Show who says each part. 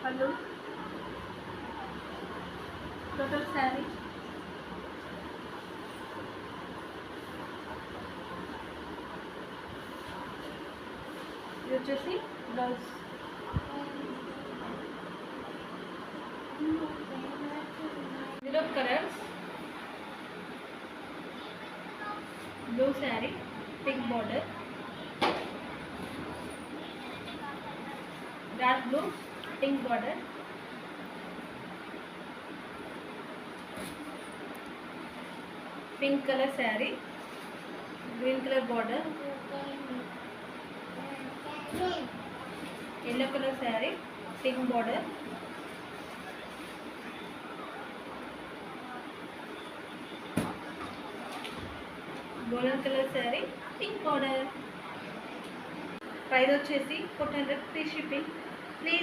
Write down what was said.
Speaker 1: పళ్ళు, టోటల్ శారీ, ఇది వచ్చేసి బ్లౌజ్. ఇందులో colours blue sari, pink border, dark blue, pink border, pink colour sari, green colour border, yellow colour sari, pink border, golden colour sari, pink border. Price వచ్చేసి 400 free shipping.